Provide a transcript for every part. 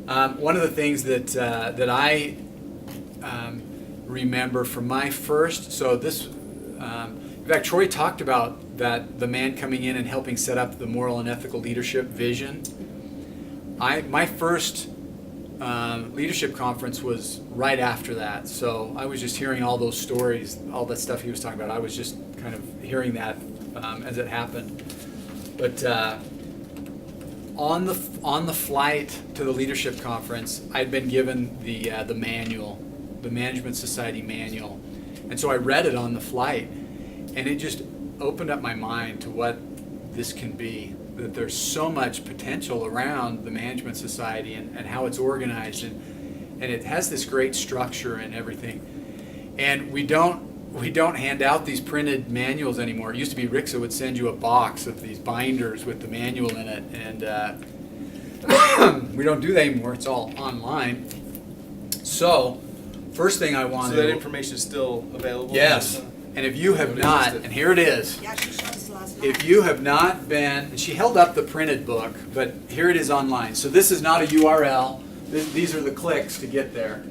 One of the things that I remember from my first, in fact, Troy talked about that, the man coming in and helping set up the moral and ethical leadership vision. My first leadership conference was right after that, so I was just hearing all those stories, all that stuff he was talking about. I was just kind of hearing that as it happened. But on the flight to the leadership conference, I'd been given the manual, the Management Society manual, and so I read it on the flight, and it just opened up my mind to what this can be. That there's so much potential around the Management Society and how it's organized, and it has this great structure and everything. And we don't hand out these printed manuals anymore. It used to be Rixa would send you a box of these binders with the manual in it, and we don't do that anymore. It's all online. So, first thing I want to... So that information is still available? Yes. And if you have not, and here it is. Yeah, she showed us last night. If you have not been, and she held up the printed book, but here it is online. So this is not a URL. These are the clicks to get there.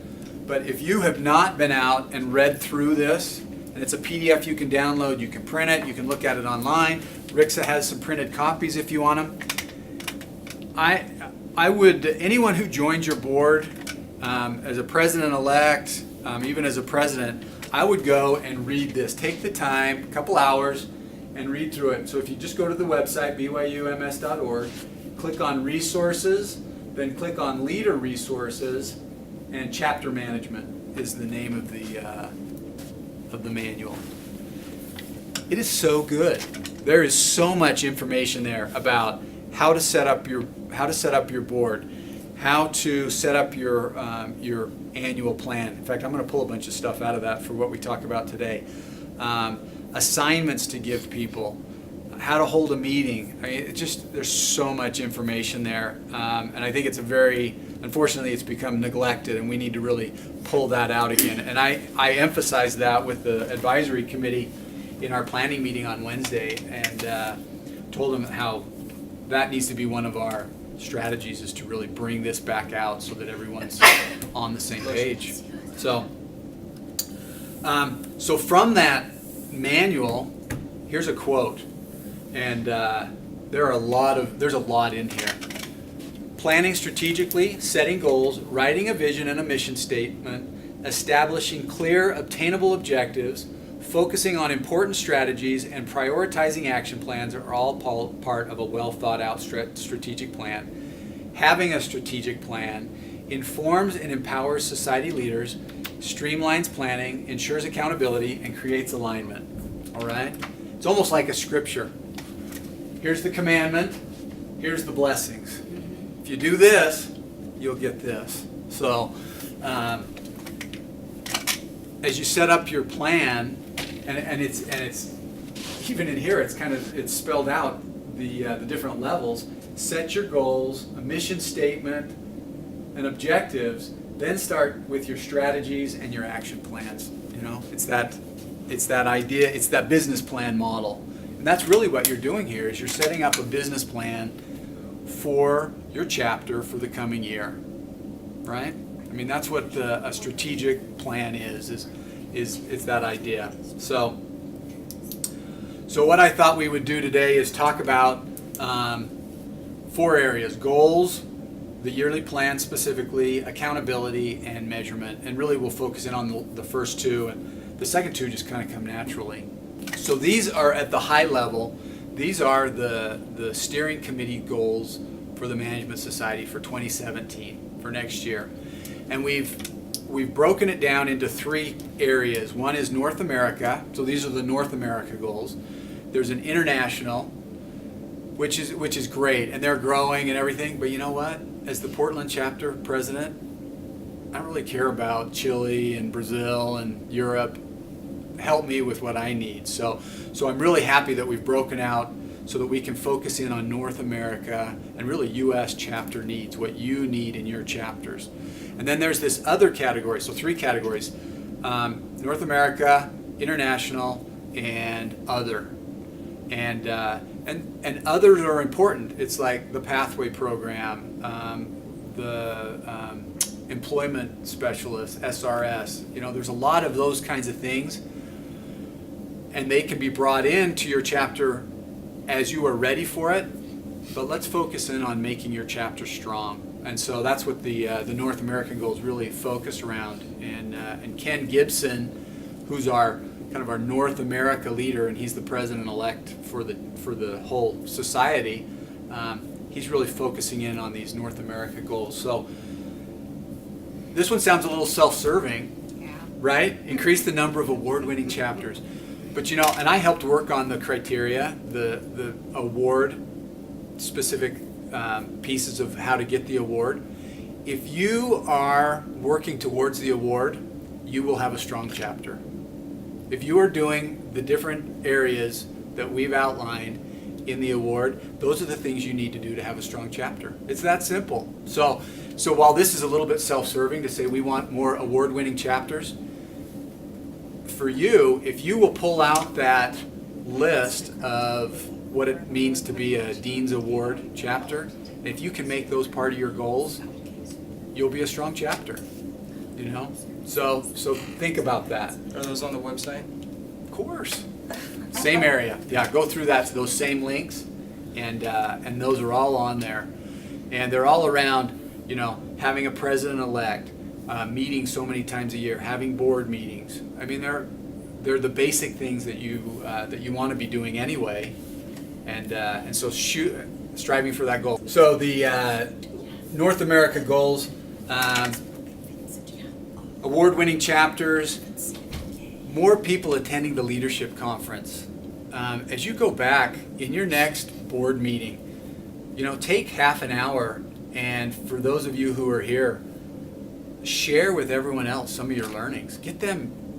But if you have not been out and read through this, and it's a PDF you can download, you can print it, you can look at it online. Rixa has some printed copies if you want them. I would, anyone who joins your board as a president-elect, even as a president, I would go and read this. Take the time, a couple hours, and read through it. So if you just go to the website, byums.org, click on Resources, then click on Leader Resources, and Chapter Management is the name of the manual. It is so good. There is so much information there about how to set up your board, how to set up your annual plan. In fact, I'm going to pull a bunch of stuff out of that for what we talk about today. Assignments to give people, how to hold a meeting. I mean, there's so much information there, and I think unfortunately, it's become neglected, and we need to really pull that out again. And I emphasized that with the advisory committee in our planning meeting on Wednesday, and told them how that needs to be one of our strategies, is to really bring this back out so that everyone's on the same page. So from that manual, here's a quote, and there's a lot in here. Planning strategically, setting goals, writing a vision and a mission statement, establishing clear, obtainable objectives, focusing on important strategies, and prioritizing action plans are all part of a well thought out strategic plan. Having a strategic plan informs and empowers society leaders, streamlines planning, ensures accountability, and creates alignment. All right? It's almost like a scripture. Here's the commandment, here's the blessings. If you do this, you'll get this. So, as you set up your plan, and it's even in here, it's spelled out the different levels. Set your goals, a mission statement, and objectives. Then start with your strategies and your action plans. You know, it's that idea, it's that business plan model, and that's really what you're doing here. Is you're setting up a business plan for your chapter for the coming year, right? I mean, that's what a strategic plan is it's that idea. So what I thought we would do today is talk about 4 areas: goals, the yearly plan specifically, accountability, and measurement. And really we'll focus in on the first 2, and the second 2 just kind of come naturally. So these are at the high level. These are the steering committee goals for the Management Society for 2017, for next year. And we've broken it down into 3 areas. One is North America, so these are the North America goals. There's an international, which is great, and they're growing and everything, but you know what? As the Portland chapter president, I don't really care about Chile and Brazil and Europe. Help me with what I need. So I'm really happy that we've broken out so that we can focus in on North America and really U.S. chapter needs, what you need in your chapters. And then there's this other category, so 3 categories: North America, international, and other. And others are important. It's like the Pathway program, employment specialist, SRS. You know, there's a lot of those kinds of things, and they can be brought into your chapter as you are ready for it. But let's focus in on making your chapter strong. And so that's what the North American goals really focus around. And Ken Gibson, who's our North America leader, and he's the president-elect for the whole society, he's really focusing in on these North America goals. So this one sounds a little self-serving, Yeah. right? Increase the number of award-winning chapters. But you know, and I helped work on the criteria, the award-specific pieces of how to get the award. If you are working towards the award, you will have a strong chapter. If you are doing the different areas that we've outlined in the award, those are the things you need to do to have a strong chapter. It's that simple. So while this is a little bit self-serving to say we want more award-winning chapters, for you, if you will pull out that list of what it means to be a Dean's Award chapter, if you can make those part of your goals, you'll be a strong chapter. You know? So think about that. Are those on the website? Of course. Same area. Yeah, go through those same links, and those are all on there. And they're all around, you know, having a president-elect, meeting so many times a year, having board meetings. I mean, they're the basic things that you want to be doing anyway, and so striving for that goal. So the North America goals, award-winning chapters, more people attending the leadership conference. As you go back in your next board meeting, you know, take half an hour, and for those of you who are here, share with everyone else some of your learnings.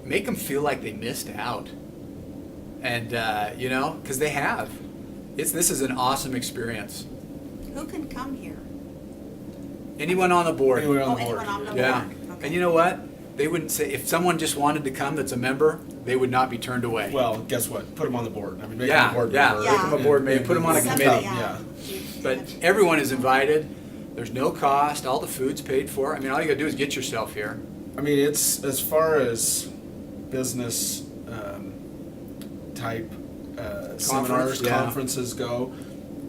Make them feel like they missed out. And, you know, because they have. This is an awesome experience. Who can come here? Anyone on the board. Anywhere on the board. Anyone on the Yeah. board. Okay. And you know what? They wouldn't say, if someone just wanted to come that's a member, they would not be turned away. Well, guess what? Put them on the board. I mean, make Yeah, them a board yeah. member. Make them a board member. Put them on a Except- committee. Yeah. But everyone is invited. There's no cost. All the food's paid for. I mean, all you gotta do is get yourself here. I mean, it's as far as business type seminars, yeah. conferences go.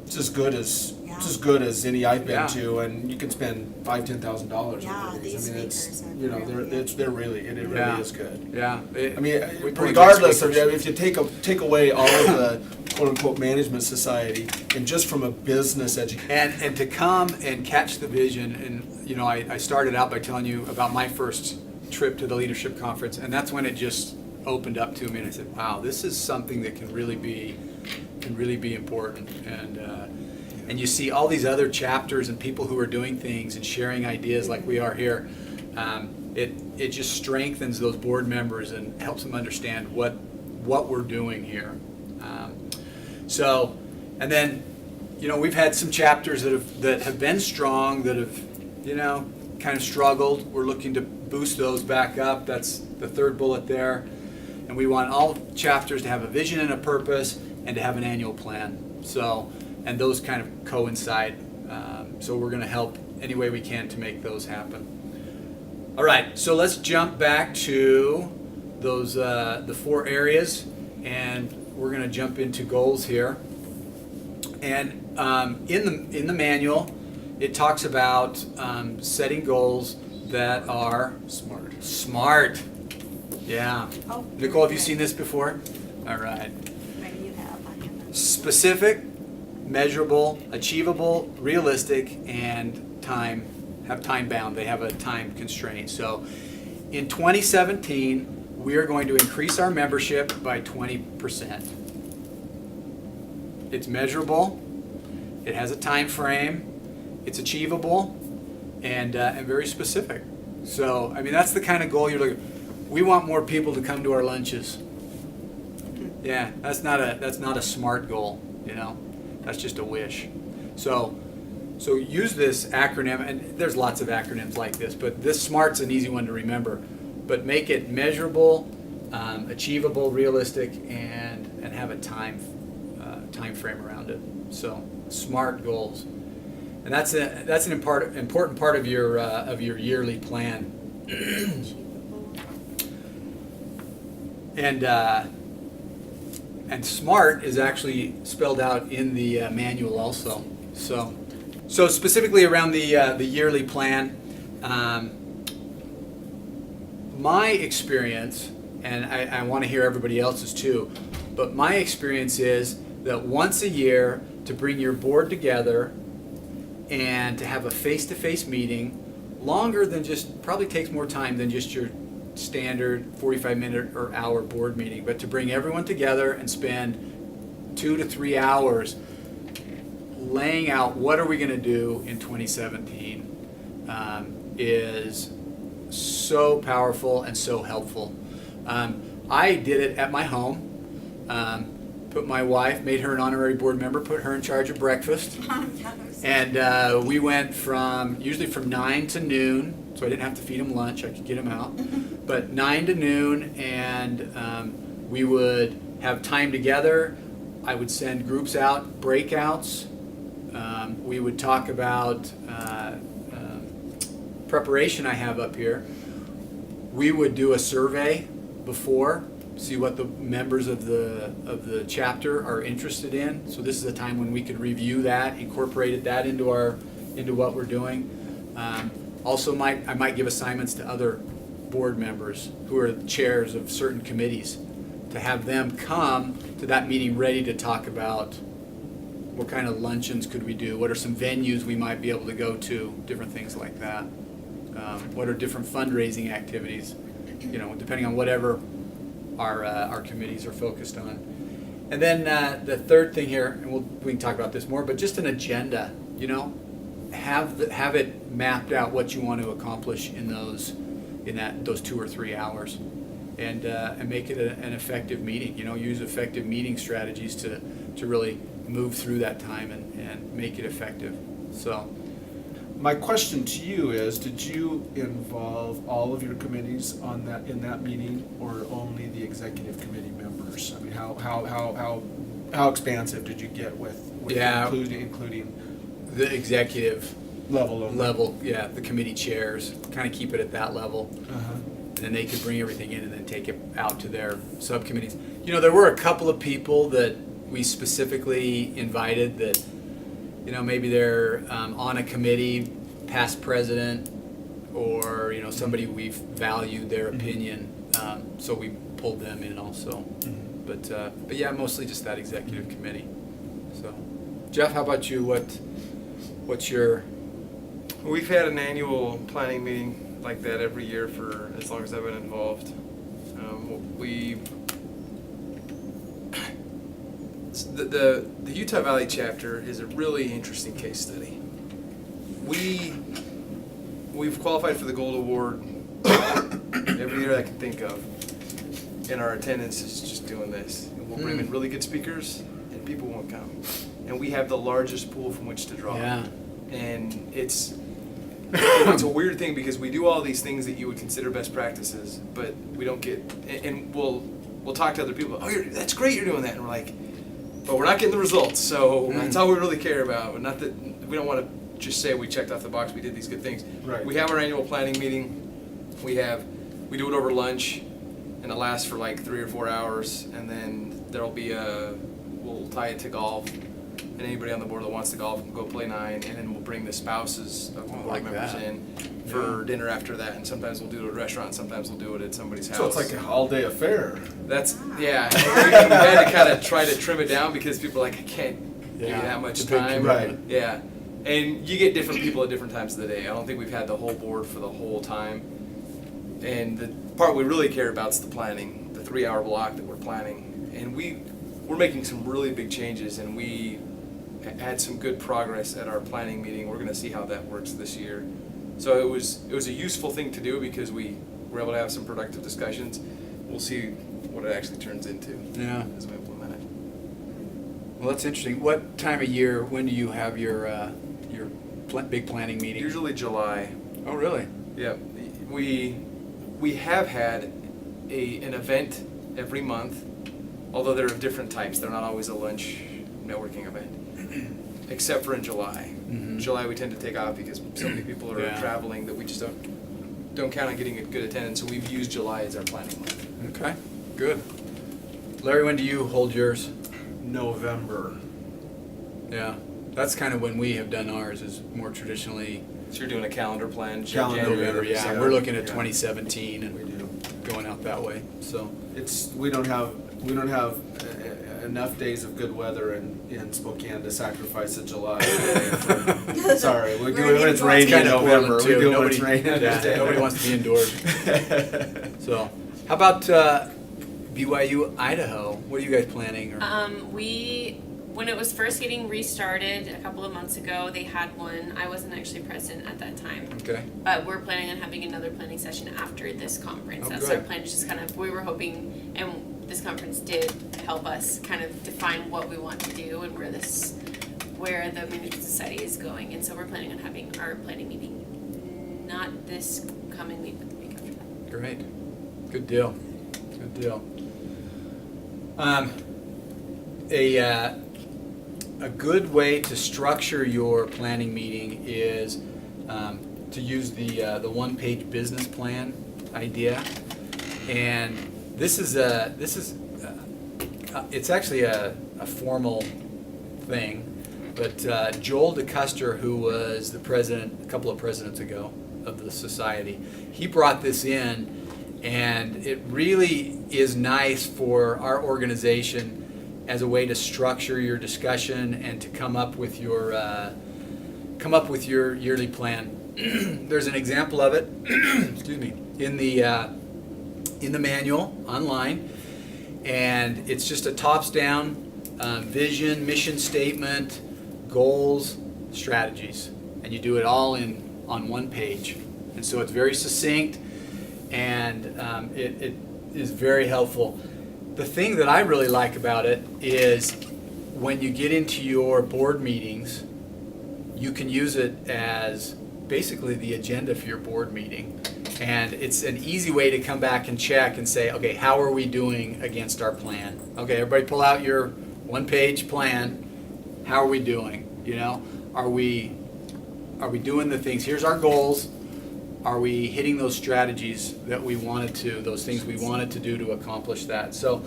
It's as good as Yeah. it's as good as any I've been Yeah. to, and you can spend $5,000-$10,000 Yeah, on these. these I mean, it's speakers are you know really they're really it really Yeah. is good. Yeah. I mean, We bring regardless good of speakers. if you take away all of the quote unquote management society, and just from a business education. And to come and catch the vision, and you know, I started out by telling you about my first trip to the leadership conference, and that's when it just opened up to me, and I said, wow, this is something that can really be important. And you see all these other chapters and people who are doing things and sharing ideas like we are here. It just strengthens those board members and helps them understand what we're doing here. And then, you know, we've had some chapters that have been strong, that have, you know, kind of struggled. We're looking to boost those back up. That's the third bullet there. And we want all chapters to have a vision and a purpose, and to have an annual plan. So, and those kind of coincide. So we're going to help any way we can to make those happen. All right, so let's jump back to those the 4 areas, and we're going to jump into goals here. And in the manual, it talks about setting goals that are smart. Yeah. Oh, Nicole, have you okay. seen this before? All right. Maybe you have. I haven't. Specific, measurable, achievable, realistic, and time bound. They have a time constraint. So in 2017, we are going to increase our membership by 20%. It's measurable, it has a time frame, it's achievable, and very specific. So, I mean, that's the kind of goal you're looking. We want more people to come to our lunches. Yeah, that's not a smart goal, you know. That's just a wish. So use this acronym, and there's lots of acronyms like this, but this SMART's an easy one to remember. But make it measurable, achievable, realistic, and have a time frame around it. So SMART goals. And that's an important part of your yearly plan. And SMART is actually spelled out in the manual also. So specifically around the yearly plan, my experience, and I want to hear everybody else's too, but my experience is that once a year to bring your board together and to have a face-to-face meeting, longer than probably takes more time than just your standard 45-minute or hour board meeting, but to bring everyone together and spend 2 to 3 hours laying out what are we going to do in 2017 is so powerful and so helpful. I did it at my home. Put my wife, made her an honorary board member, put her in charge of breakfast. And we went usually from 9 to noon, so I didn't have to feed them lunch, I could get them out. But 9 to noon, and we would have time together. I would send groups out, breakouts. We would talk about preparation I have up here. We would do a survey before, see what the members of the chapter are interested in. So this is a time when we could review that, incorporated that into what we're doing. Also, I might give assignments to other board members who are chairs of certain committees to have them come to that meeting ready to talk about what kind of luncheons could we do, what are some venues we might be able to go to, different things like that. What are different fundraising activities, depending on whatever our committees are focused on. And then the third thing here, and we can talk about this more, but just an agenda, have it mapped out what you want to accomplish in those 2 or 3 hours, and make it an effective meeting. Use effective meeting strategies to really move through that time and make it effective. So. My question to you is, did you involve all of your committees in that meeting, or only the executive committee members? I mean, how expansive did you get with including the executive level? Yeah, the committee chairs, kind of keep it at that level. Uh-huh. And then they could bring everything in and then take it out to their subcommittees. There were a couple of people that we specifically invited that, maybe they're on a committee, past president, or somebody we've valued their opinion, so we pulled them in also. Mm-hmm. But yeah, mostly just that executive committee. So, Jeff, how about you? What's your? We've had an annual planning meeting like that every year for as long as I've been involved. The Utah Valley chapter is a really interesting case study. We've qualified for the Gold Award every year I can think of, and our attendance is just doing this. And we'll bring in really good speakers, and people won't come. And we have the largest pool from which to draw. Yeah. And it's a weird thing because we do all these things that you would consider best practices, but we don't get. And we'll talk to other people. Oh, that's great, you're doing that, and we're like, but we're not getting the results. So that's all we really care about. Not that we don't want to just say we checked off the box, we did these good things. Right. We have our annual planning meeting. We do it over lunch, and it lasts for like 3 or 4 hours, and then there'll be we'll tie it to golf, and anybody on the board that wants to golf can go play 9, and then we'll bring the spouses of the board members in for dinner after that, and sometimes we'll do it at a restaurant, sometimes we'll do it at somebody's house. So it's like an all-day affair. That's, yeah. We had to kind of try to trim it down because people are like, I can't give you that much time. Right. Yeah. And you get different people at different times of the day. I don't think we've had the whole board for the whole time. And the part we really care about is the planning, the 3-hour block that we're planning. And we're making some really big changes, and we had some good progress at our planning meeting. We're going to see how that works this year. So it was a useful thing to do because we were able to have some productive discussions. We'll see what it actually turns into as we implement it. Well, that's interesting. What time of year? When do you have your big planning meeting? Usually July. Oh, really? Yep. We have had an event every month, although they're of different types. They're not always a lunch networking event, except for in July. Mhm. July we tend to take off because so many people are Yeah. traveling that we just don't count on getting a good attendance. So we've used July as our planning month. Okay, good. Larry, when do you hold yours? November. Yeah, that's kind of when we have done ours, is more traditionally So you're doing a calendar plan. Calendar, January, November. Yeah, Yeah. we're looking at Yeah. 2017 We and do. going out that way. So We don't have enough days of good weather in Spokane to sacrifice a July. Sorry, we do it when it's raining in kind of November. Portland We too. do it when it's raining. Yeah, nobody wants to be indoors. So, how about BYU Idaho? What are you guys planning? Or? When it was first getting restarted a couple of months ago, they had one. I wasn't actually present at that time. Okay. But we're planning on having another planning session after this conference. Oh, That's good. our plan. It's just kind of, we were hoping, and this conference did help us kind of define what we want to do and where the Management Society is going. And so we're planning on having our planning meeting not this coming week, but the week after that. Great. Good deal. Good deal. A good way to structure your planning meeting is to use the one-page business plan idea, and it's actually a formal thing, but Joel DeCuster, who was the president a couple of presidents ago of the society, he brought this in, and it really is nice for our organization as a way to structure your discussion and to come up with your yearly plan. There's an example of it, excuse me, in the manual online, and it's just a tops-down vision, mission statement, goals, strategies, and you do it all on one page, and so it's very succinct, and it is very helpful. The thing that I really like about it is when you get into your board meetings, you can use it as basically the agenda for your board meeting. And it's an easy way to come back and check and say, okay, how are we doing against our plan? Okay, everybody pull out your one-page plan. How are we doing? You know, are we doing the things? Here's our goals. Are we hitting those strategies that we wanted to, those things we wanted to do to accomplish that? So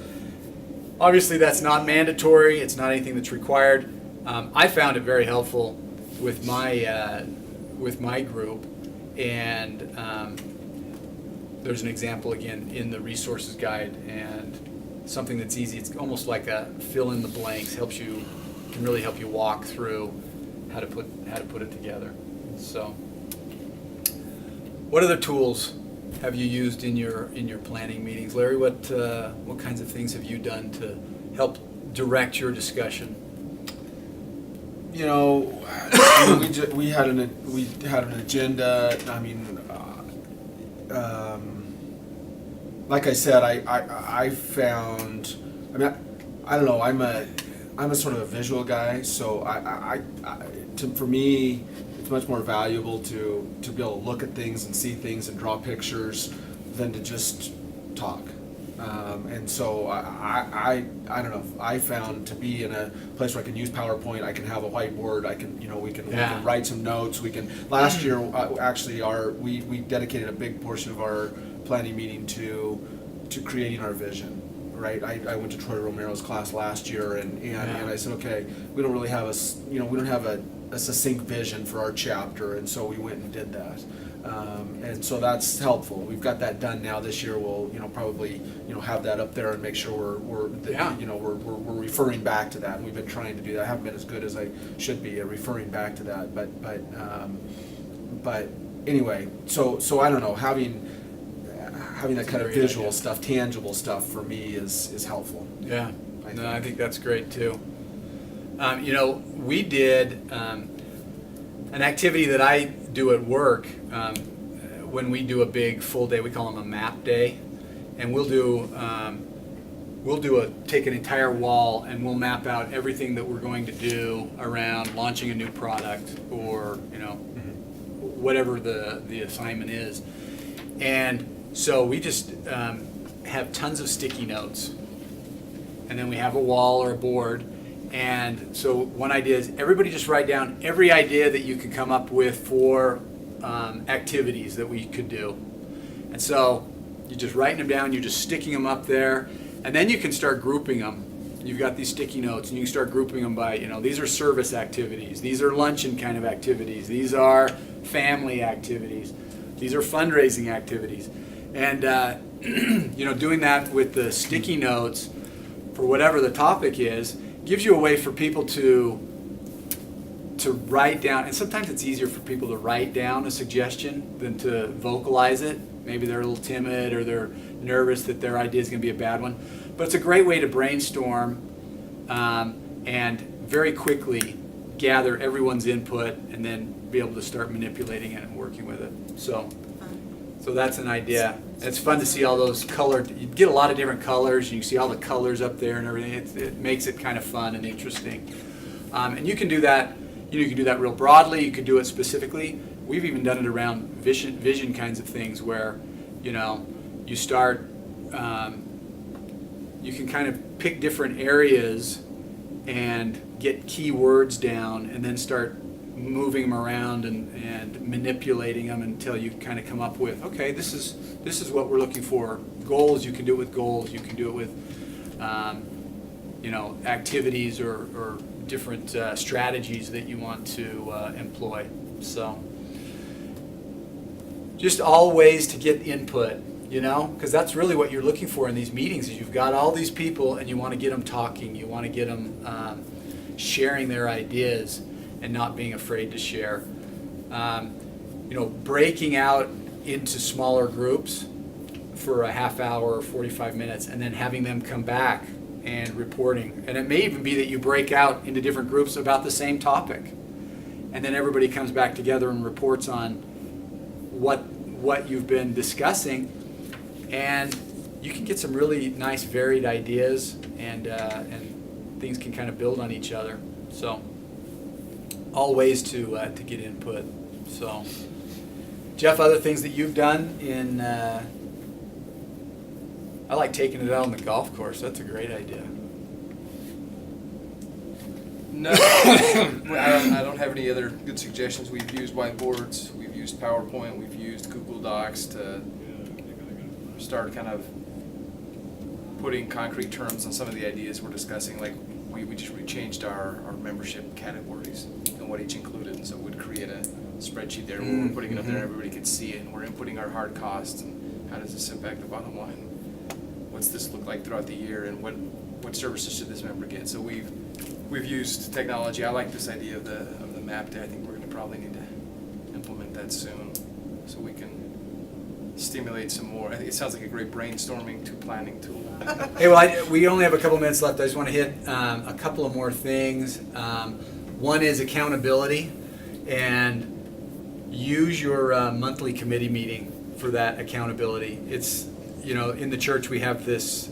obviously that's not mandatory. It's not anything that's required. I found it very helpful with my group, and there's an example again in the resources guide, and something that's easy. It's almost like a fill in the blanks. Can really help you walk through how to put it together. So. What other tools have you used in your planning meetings, Larry? What kinds of things have you done to help direct your discussion? You know, we had an agenda. I mean, like I said, I found. I mean, I don't know. I'm a sort of a visual guy, so for me, it's much more valuable to be able to look at things and see things and draw pictures than to just talk. And so I don't know. I found to be in a place where I can use PowerPoint. I can have a whiteboard. We can write some notes. Last year actually we dedicated a big portion of our planning meeting to creating our vision. Right, I went to Troy Romero's class last year, and I said, okay, we don't really have a succinct vision for our chapter, and so we went and did that, and so that's helpful. We've got that done now. This year we'll probably have that up there and make sure we're referring back to that. And we've been trying to do that. I haven't been as good as I should be at referring back to that, but anyway, so I don't know, having that kind of visual idea. stuff, tangible stuff for me is helpful. Yeah, I think that's great too. We did an activity that I do at work when we do a big full day. We call them a map day, and we'll take an entire wall and we'll map out everything that we're going to do around launching a new product or whatever the assignment is, and so we just have tons of sticky notes, and then we have a wall or a board, And so one idea is everybody just write down every idea that you can come up with for activities that we could do. And so you're just writing them down, you're just sticking them up there, and then you can start grouping them. You've got these sticky notes, and you can start grouping them by, these are service activities, these are luncheon kind of activities, these are family activities, these are fundraising activities. And, doing that with the sticky notes for whatever the topic is, gives you a way for people to write down, and sometimes it's easier for people to write down a suggestion than to vocalize it. Maybe they're a little timid or they're nervous that their idea is going to be a bad one. But it's a great way to brainstorm and very quickly gather everyone's input and then be able to start manipulating it and working with it. So that's an idea. It's fun to see all those colored, you get a lot of different colors, you can see all the colors up there and everything. It makes it kind of fun and interesting. And you can do that, you can do that real broadly, you could do it specifically. We've even done it around vision kinds of things where, you start, you can kind of pick different areas and get key words down and then start moving them around and manipulating them until you kind of come up with, okay, this is what we're looking for. Goals, you can do it with goals, you can do it with activities or different strategies that you want to employ. So just all ways to get input, because that's really what you're looking for in these meetings is you've got all these people and you want to get them talking, you want to get them sharing their ideas and not being afraid to share. Breaking out into smaller groups for a half hour or 45 minutes and then having them come back and reporting. And it may even be that you break out into different groups about the same topic. And then everybody comes back together and reports on what you've been discussing. And you can get some really nice varied ideas and things can kind of build on each other. So all ways to get input. So Jeff, other things that you've done in I like taking it out on the golf course. That's a great idea. No, I don't have any other good suggestions. We've used whiteboards, we've used PowerPoint, we've used Google Docs to start kind of putting concrete terms on some of the ideas we're discussing. Like we changed our membership categories and what each included, and so we'd create a spreadsheet there where we're putting it up there and everybody could see it, and we're inputting our hard costs and how does this impact the bottom line. What's this look like throughout the year, and what services should this member get? So we've used technology. I like this idea of the map day. I think we're going to probably need to implement that soon, so we can stimulate some more. I think it sounds like a great brainstorming to planning tool. Hey, well, we only have a couple minutes left. I just want to hit a couple of more things. One is accountability, and use your monthly committee meeting for that accountability. It's in the church we have this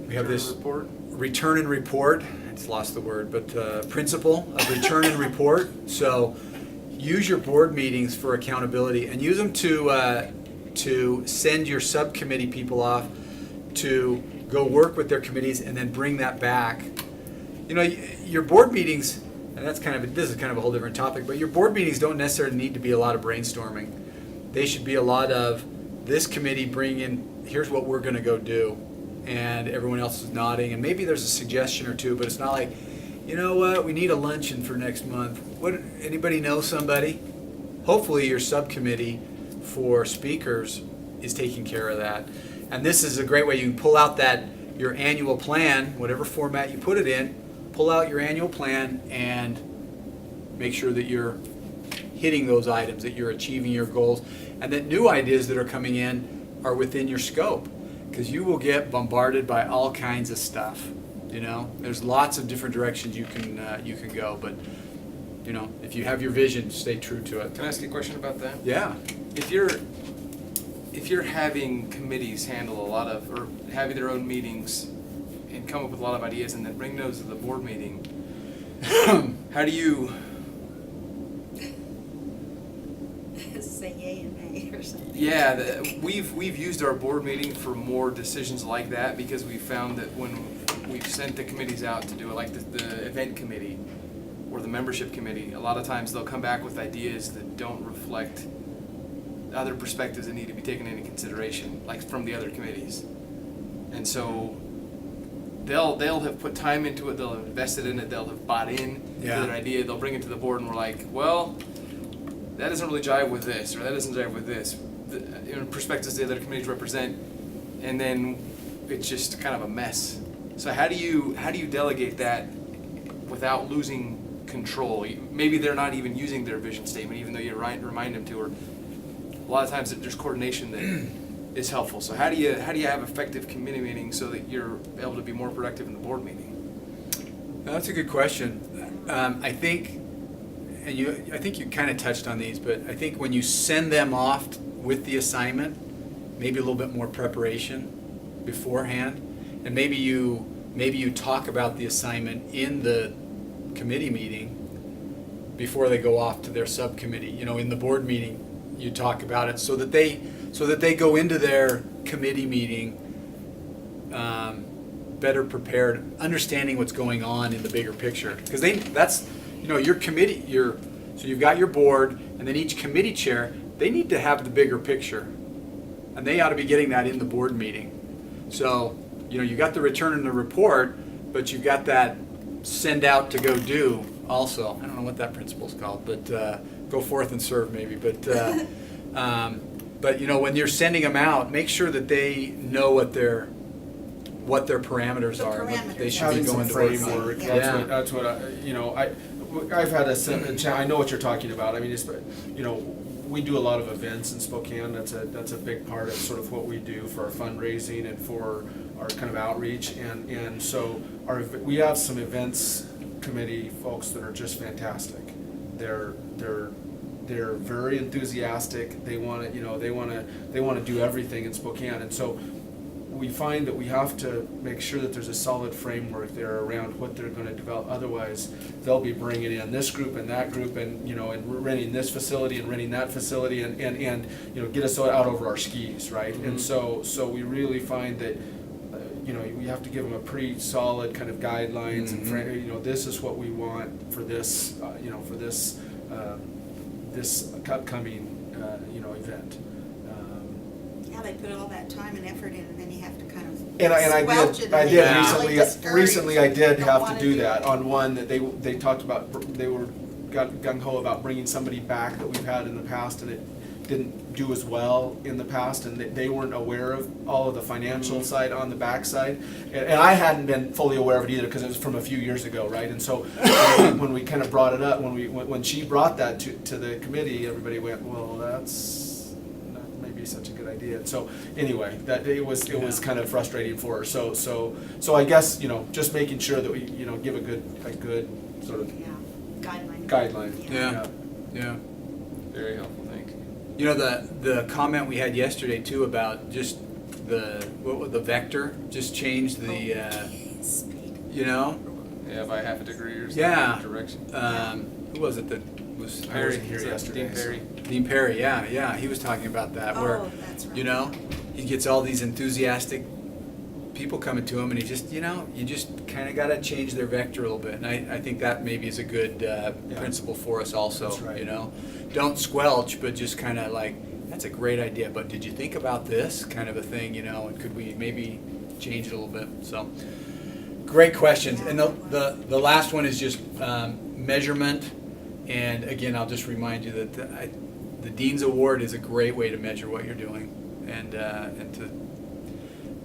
Report. return and report. It's lost the word, but principle of return and report. So use your board meetings for accountability and use them to send your subcommittee people off to go work with their committees and then bring that back. Your board meetings, and this is kind of a whole different topic, but your board meetings don't necessarily need to be a lot of brainstorming. They should be a lot of this committee bring in, here's what we're going to go do, and everyone else is nodding, and maybe there's a suggestion or two, but it's not like, we need a luncheon for next month. Anybody know somebody? Hopefully your subcommittee for speakers is taking care of that. And this is a great way you can pull out your annual plan, whatever format you put it in, pull out your annual plan and make sure that you're hitting those items, that you're achieving your goals, and that new ideas that are coming in are within your scope, because you will get bombarded by all kinds of stuff. There's lots of different directions you can go, but if you have your vision, stay true to it. Can I ask you a question about that? Yeah. If you're having committees handle or having their own meetings and come up with a lot of ideas and then bring those to the board meeting, how do you Say yay and nay or something. Yeah, we've used our board meeting for more decisions like that, because we found that when we've sent the committees out to do it, like the event committee or the membership committee. A lot of times they'll come back with ideas that don't reflect other perspectives that need to be taken into consideration, like from the other committees. And so they'll have put time into it, they'll have invested in it, they'll have bought in to Yeah. their idea, they'll bring it to the board, and we're like, well, that doesn't really jive with this, or that doesn't jive with this. The perspectives the other committees represent, and then it's just kind of a mess. So how do you delegate that without losing control? Maybe they're not even using their vision statement, even though you remind them to. Or a lot of times there's coordination that is helpful. So how do you have effective committee meetings so that you're able to be more productive in the board meeting? That's a good question. I think you kind of touched on these, but I think when you send them off with the assignment, maybe a little bit more preparation beforehand, and maybe you talk about the assignment in the committee meeting before they go off to their subcommittee. You know, in the board meeting, you talk about it so that they go into their committee meeting better prepared, understanding what's going on in the bigger picture. Because that's your committee. So you've got your board, and then each committee chair, they need to have the bigger picture, and they ought to be getting that in the board meeting. So you got the return and the report, but you've got that send out to go do also. I don't know what that principle's called, but go forth and serve maybe. But when you're sending them out, make sure that they know what their parameters The are. What they parameters. should be Having some going to work on. framework, Yeah. that's what I've had I know what you're talking about. I mean, we do a lot of events in Spokane. That's a big part of sort of what we do for our fundraising and for our kind of outreach. And so we have some events committee folks that are just fantastic. They're very enthusiastic. They want to do everything in Spokane. And so we find that we have to make sure that there's a solid framework there around what they're going to develop. Otherwise, they'll be bringing in this group and that group, and and renting this facility and renting that facility, and get us out over our skis, right? Mm-hmm. And so we really find that we have to give them a pretty solid kind of guidelines, mm-hmm. and this is what we want for this this upcoming event. Yeah, they put all that time and effort in, and then you have to kind of And squelch it. I and did they're really discouraged. recently I did Don't have wanna to do that on one that they talked about. They were gung ho about bringing somebody back that we've had in the past, and it didn't do as well in the past, and they weren't aware of all of the financial side on the backside, and I hadn't been fully aware of it either because it was from a few years ago, right? And so when we kind of brought it up, when she brought that to the committee, everybody went, well, that's not maybe such a good idea. And so anyway, that it was kind of frustrating for her. So I guess just making sure that we give a good sort of guideline. Yeah. Very helpful, thank you. The comment we had yesterday too about just the vector, just change the Yeah, by half a degree or something. Yeah. Direction. Who was it that was I wasn't here yesterday. Dean Perry. Dean Perry, yeah, he was talking about that, where, Oh, that's right. he gets all these enthusiastic people coming to him, and he just, you just kind of got to change their vector a little bit, and I think that maybe is a good principle for us also. That's right. Don't squelch, but just kind of like, that's a great idea, but did you think about this kind of a thing, and could we maybe change it a little bit? So, great questions. And the last one is just measurement. And again, I'll just remind you that the Dean's Award is a great way to measure what you're doing and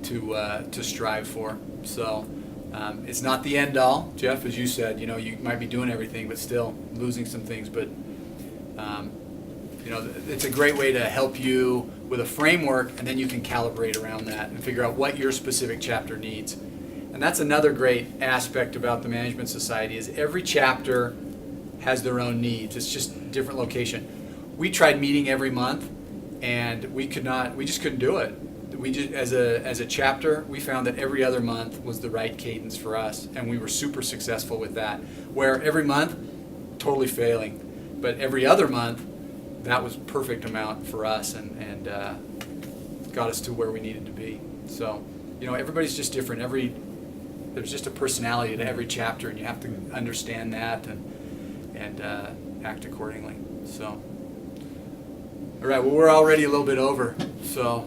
to strive for. So it's not the end all, Jeff, as you said. You might be doing everything, but still losing some things. But it's a great way to help you with a framework, and then you can calibrate around that and figure out what your specific chapter needs. And that's another great aspect about the Management Society is every chapter has their own needs. It's just different location. We tried meeting every month, and we just couldn't do it. We just, as a chapter, we found that every other month was the right cadence for us, and we were super successful with that. Where every month, totally failing, but every other month, that was perfect amount for us, and got us to where we needed to be. So, everybody's just different. there's just a personality to every chapter, and you have to understand that and act accordingly. So, all right. Well, we're already a little bit over. So,